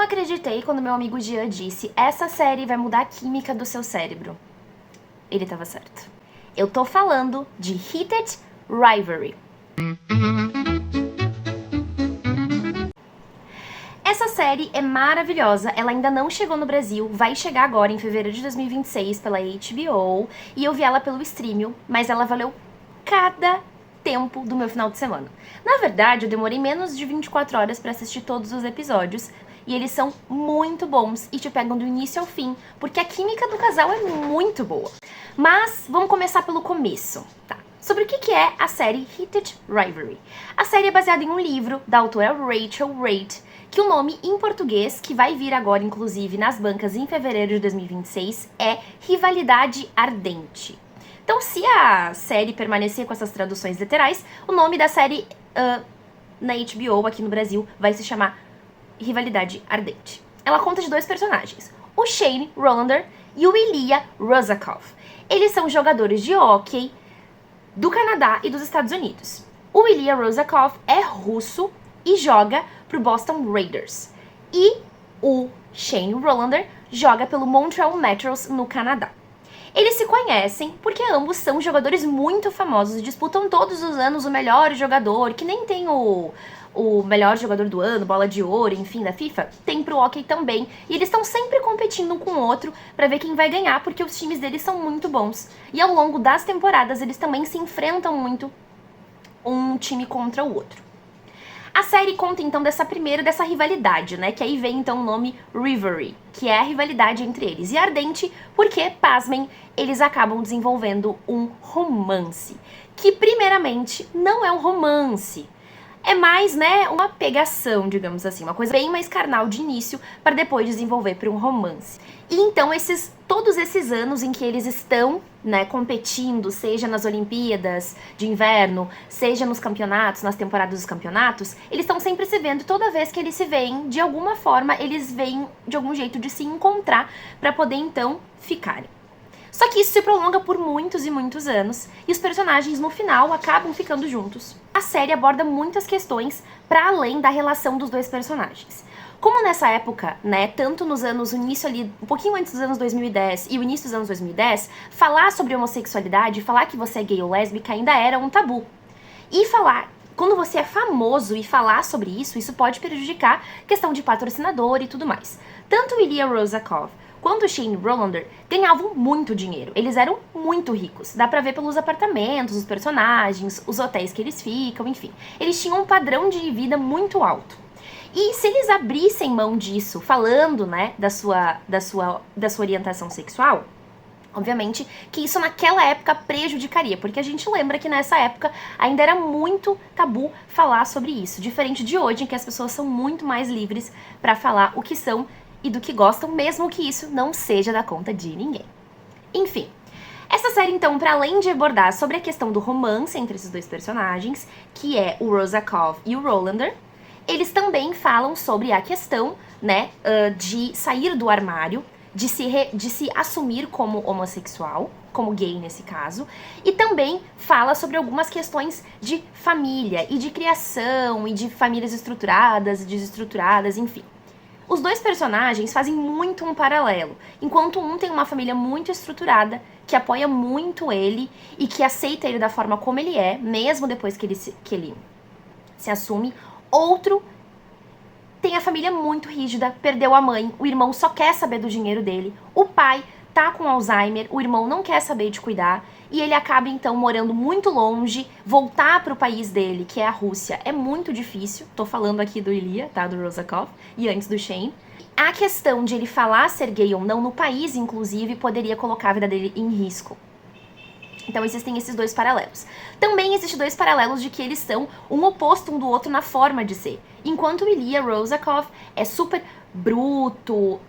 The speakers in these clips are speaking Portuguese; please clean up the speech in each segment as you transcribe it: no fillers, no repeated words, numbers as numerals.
acreditei quando meu amigo Jean disse: essa série vai mudar a química do seu cérebro. Ele tava certo. Eu tô falando de Heated Rivalry. Essa série é maravilhosa, ela ainda não chegou no Brasil, vai chegar agora em fevereiro de 2026 pela HBO, e eu vi ela pelo Streamio, mas ela valeu cada tempo do meu final de semana. Na verdade, eu demorei menos de 24 horas pra assistir todos os episódios, e eles são muito bons e te pegam do início ao fim, porque a química do casal é muito boa. Mas vamos começar pelo começo, tá? Sobre o que é a série Heated Rivalry. A série é baseada em um livro da autora Rachel Reid, que o nome em português, que vai vir agora inclusive nas bancas em fevereiro de 2026, é Rivalidade Ardente. Então, se a série permanecer com essas traduções literais, o nome da série na HBO aqui no Brasil vai se chamar Rivalidade Ardente. Ela conta de dois personagens, o Shane Rolander e o Ilya Rozakov. Eles são jogadores de hóquei do Canadá e dos Estados Unidos. O Ilya Rozakov é russo e joga pro Boston Raiders. E o Shane Rolander joga pelo Montreal Metros no Canadá. Eles se conhecem porque ambos são jogadores muito famosos e disputam todos os anos o melhor jogador, que nem tem o melhor jogador do ano, bola de ouro, enfim, da FIFA, tem pro hockey também. E eles estão sempre competindo um com o outro pra ver quem vai ganhar, porque os times deles são muito bons. E ao longo das temporadas eles também se enfrentam muito um time contra o outro. A série conta então dessa rivalidade, né? Que aí vem então o nome Rivalry, que é a rivalidade entre eles. E ardente porque, pasmem, eles acabam desenvolvendo um romance. Que primeiramente não é um romance. É mais, né, uma pegação, digamos assim, uma coisa bem mais carnal de início para depois desenvolver para um romance. E então todos esses anos em que eles estão, né, competindo, seja nas Olimpíadas de Inverno, seja nos campeonatos, nas temporadas dos campeonatos, eles estão sempre se vendo. Toda vez que eles se veem, de alguma forma, eles veem de algum jeito de se encontrar para poder então ficarem. Só que isso se prolonga por muitos e muitos anos, e os personagens no final acabam ficando juntos. A série aborda muitas questões para além da relação dos dois personagens. Como nessa época, né, tanto nos anos, o início ali, um pouquinho antes dos anos 2010 e o início dos anos 2010, falar sobre homossexualidade, falar que você é gay ou lésbica ainda era um tabu. E quando você é famoso e falar sobre isso pode prejudicar questão de patrocinador e tudo mais. Tanto o Ilya Rozakov quanto o Shane Rolander ganhavam muito dinheiro. Eles eram muito ricos. Dá pra ver pelos apartamentos, os personagens, os hotéis que eles ficam, enfim. Eles tinham um padrão de vida muito alto. E se eles abrissem mão disso, falando, né, da sua orientação sexual, obviamente que isso naquela época prejudicaria, porque a gente lembra que nessa época ainda era muito tabu falar sobre isso, diferente de hoje, em que as pessoas são muito mais livres pra falar o que são e do que gostam, mesmo que isso não seja da conta de ninguém. Enfim, essa série então, para além de abordar sobre a questão do romance entre esses dois personagens, que é o Rozakov e o Rolander, eles também falam sobre a questão, né, de sair do armário, de se assumir como homossexual, como gay nesse caso, e também fala sobre algumas questões de família e de criação e de famílias estruturadas e desestruturadas, enfim. Os dois personagens fazem muito um paralelo, enquanto um tem uma família muito estruturada, que apoia muito ele e que aceita ele da forma como ele é, mesmo depois que ele se assume, outro tem a família muito rígida, perdeu a mãe, o irmão só quer saber do dinheiro dele, o pai tá com Alzheimer, o irmão não quer saber de cuidar, e ele acaba então morando muito longe, voltar pro país dele, que é a Rússia, é muito difícil. Tô falando aqui do Ilya, tá, do Rozakov, e antes do Shane. A questão de ele falar ser gay ou não no país, inclusive, poderia colocar a vida dele em risco. Então existem esses dois paralelos. Também existem dois paralelos de que eles são um oposto um do outro na forma de ser. Enquanto o Ilya Rozakov é super bruto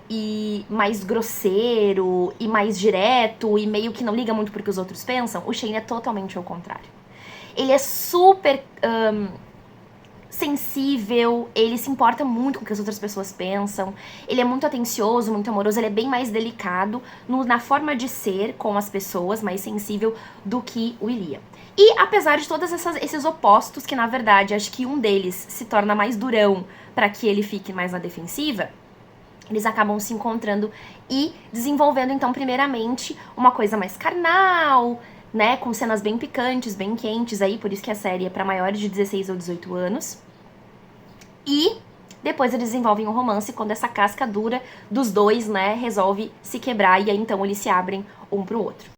e mais grosseiro e mais direto e meio que não liga muito porque os outros pensam, o Shane é totalmente ao contrário. Ele é super sensível, ele se importa muito com o que as outras pessoas pensam, ele é muito atencioso, muito amoroso, ele é bem mais delicado na forma de ser com as pessoas, mais sensível do que o Ilia. E apesar de todos esses opostos, que na verdade acho que um deles se torna mais durão para que ele fique mais na defensiva, eles acabam se encontrando e desenvolvendo então primeiramente uma coisa mais carnal, né, com cenas bem picantes, bem quentes aí, por isso que a série é para maiores de 16 ou 18 anos. E depois eles desenvolvem um romance quando essa casca dura dos dois, né, resolve se quebrar e aí então eles se abrem um pro outro.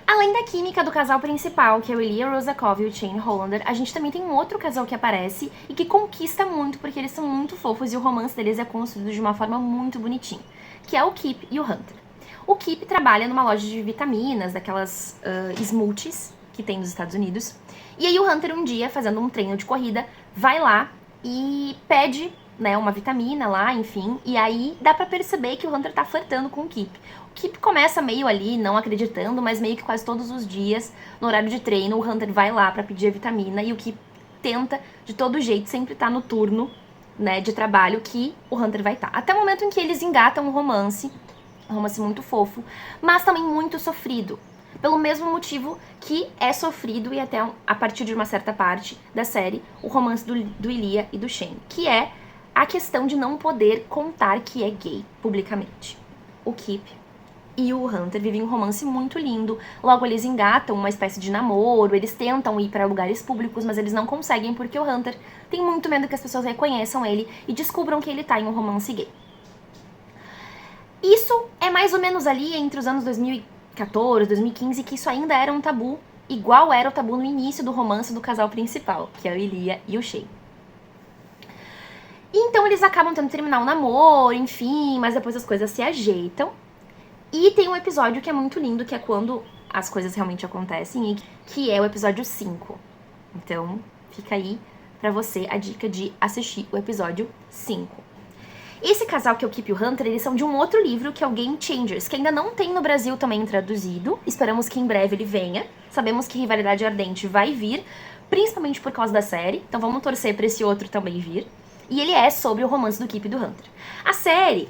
Além da química do casal principal, que é o Ilia Rozakov e o Shane Hollander, a gente também tem um outro casal que aparece e que conquista muito porque eles são muito fofos e o romance deles é construído de uma forma muito bonitinha, que é o Kip e o Hunter. O Kip trabalha numa loja de vitaminas, daquelas smoothies que tem nos Estados Unidos. E aí o Hunter um dia, fazendo um treino de corrida, vai lá e pede, né, uma vitamina lá, enfim. E aí dá pra perceber que o Hunter tá flertando com o Kip. O Kip começa meio ali, não acreditando, mas meio que quase todos os dias, no horário de treino, o Hunter vai lá pra pedir a vitamina e o Kip tenta, de todo jeito, sempre tá no turno, né, de trabalho que o Hunter vai estar. Até o momento em que eles engatam um romance muito fofo, mas também muito sofrido. Pelo mesmo motivo que é sofrido, e até a partir de uma certa parte da série, o romance do Ilia e do Shane, que é a questão de não poder contar que é gay publicamente. O Kip e o Hunter vivem um romance muito lindo, logo eles engatam uma espécie de namoro, eles tentam ir para lugares públicos, mas eles não conseguem porque o Hunter tem muito medo que as pessoas reconheçam ele e descubram que ele tá em um romance gay. Isso é mais ou menos ali entre os anos 2014, 2015, que isso ainda era um tabu, igual era o tabu no início do romance do casal principal, que é o Ilia e o Shane. E então eles acabam tendo que terminar o namoro, enfim, mas depois as coisas se ajeitam. E tem um episódio que é muito lindo, que é quando as coisas realmente acontecem, que é o episódio 5. Então, fica aí pra você a dica de assistir o episódio 5. Esse casal, que é o Kip e o Hunter, eles são de um outro livro, que é o Game Changers, que ainda não tem no Brasil também traduzido. Esperamos que em breve ele venha. Sabemos que Rivalidade Ardente vai vir, principalmente por causa da série. Então vamos torcer pra esse outro também vir. E ele é sobre o romance do Kip e do Hunter. A série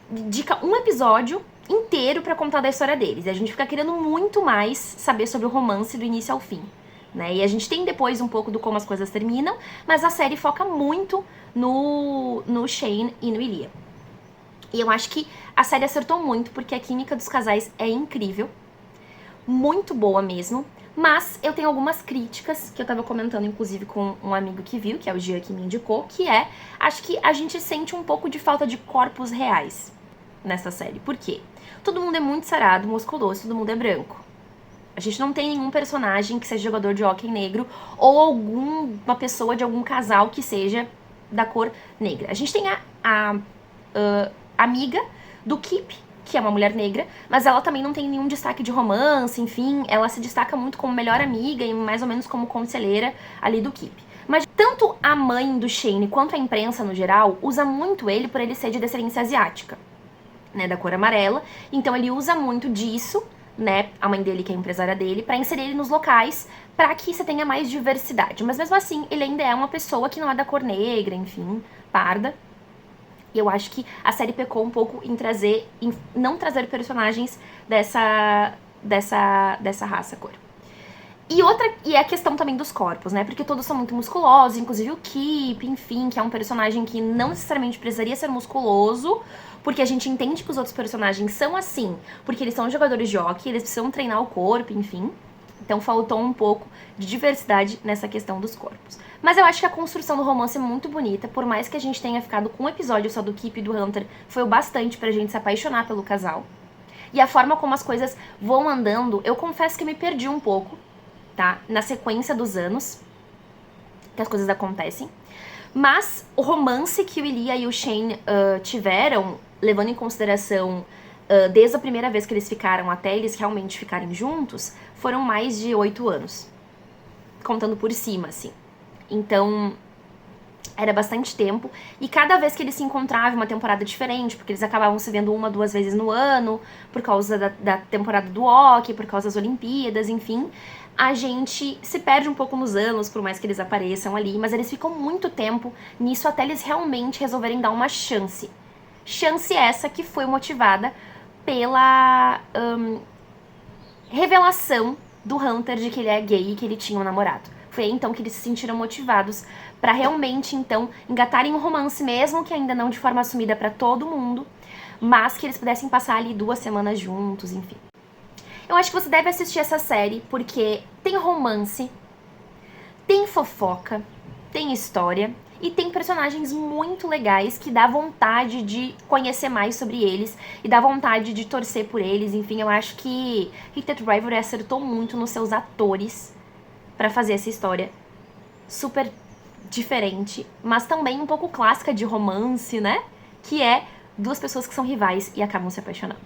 dedica um episódio inteiro pra contar da história deles. E a gente fica querendo muito mais saber sobre o romance do início ao fim, né? E a gente tem depois um pouco do como as coisas terminam, mas a série foca muito no Shane e no Ilia. E eu acho que a série acertou muito, porque a química dos casais é incrível, muito boa mesmo, mas eu tenho algumas críticas, que eu tava comentando inclusive com um amigo que viu, que é o Gia que me indicou, que é, acho que a gente sente um pouco de falta de corpos reais nessa série. Por quê? Todo mundo é muito sarado, musculoso, todo mundo é branco. A gente não tem nenhum personagem que seja jogador de hóquei negro ou alguma pessoa de algum casal que seja da cor negra. A gente tem a amiga do Kip, que é uma mulher negra, mas ela também não tem nenhum destaque de romance, enfim, ela se destaca muito como melhor amiga e mais ou menos como conselheira ali do Kip. Mas tanto a mãe do Shane quanto a imprensa no geral usa muito ele por ele ser de descendência asiática, né, da cor amarela, então ele usa muito disso, né, a mãe dele, que é a empresária dele, pra inserir ele nos locais, pra que você tenha mais diversidade. Mas mesmo assim, ele ainda é uma pessoa que não é da cor negra, enfim, parda. E eu acho que a série pecou um pouco em não trazer personagens dessa raça, cor. E é a questão também dos corpos, né, porque todos são muito musculosos, inclusive o Kip, enfim, que é um personagem que não necessariamente precisaria ser musculoso, porque a gente entende que os outros personagens são assim, porque eles são jogadores de hóquei, eles precisam treinar o corpo, enfim. Então faltou um pouco de diversidade nessa questão dos corpos. Mas eu acho que a construção do romance é muito bonita, por mais que a gente tenha ficado com um episódio só do Kip e do Hunter, foi o bastante pra gente se apaixonar pelo casal. E a forma como as coisas vão andando, eu confesso que me perdi um pouco, tá? Na sequência dos anos que as coisas acontecem. Mas o romance que o Ilia e o Shane tiveram, levando em consideração desde a primeira vez que eles ficaram até eles realmente ficarem juntos, foram mais de 8 anos. Contando por cima, assim. Então, Era bastante tempo, e cada vez que eles se encontravam, uma temporada diferente, porque eles acabavam se vendo 1, 2 vezes no ano, por causa da temporada do hockey, por causa das Olimpíadas, enfim. A gente se perde um pouco nos anos, por mais que eles apareçam ali, mas eles ficam muito tempo nisso até eles realmente resolverem dar uma chance. Chance essa que foi motivada pela revelação do Hunter de que ele é gay e que ele tinha um namorado. Foi aí então que eles se sentiram motivados pra realmente então engatarem um romance, mesmo que ainda não de forma assumida pra todo mundo, mas que eles pudessem passar ali 2 semanas juntos, enfim. Eu acho que você deve assistir essa série porque tem romance, tem fofoca, tem história e tem personagens muito legais que dá vontade de conhecer mais sobre eles e dá vontade de torcer por eles. Enfim, eu acho que Heated Rivalry acertou muito nos seus atores pra fazer essa história super diferente, mas também um pouco clássica de romance, né? Que é 2 pessoas que são rivais e acabam se apaixonando.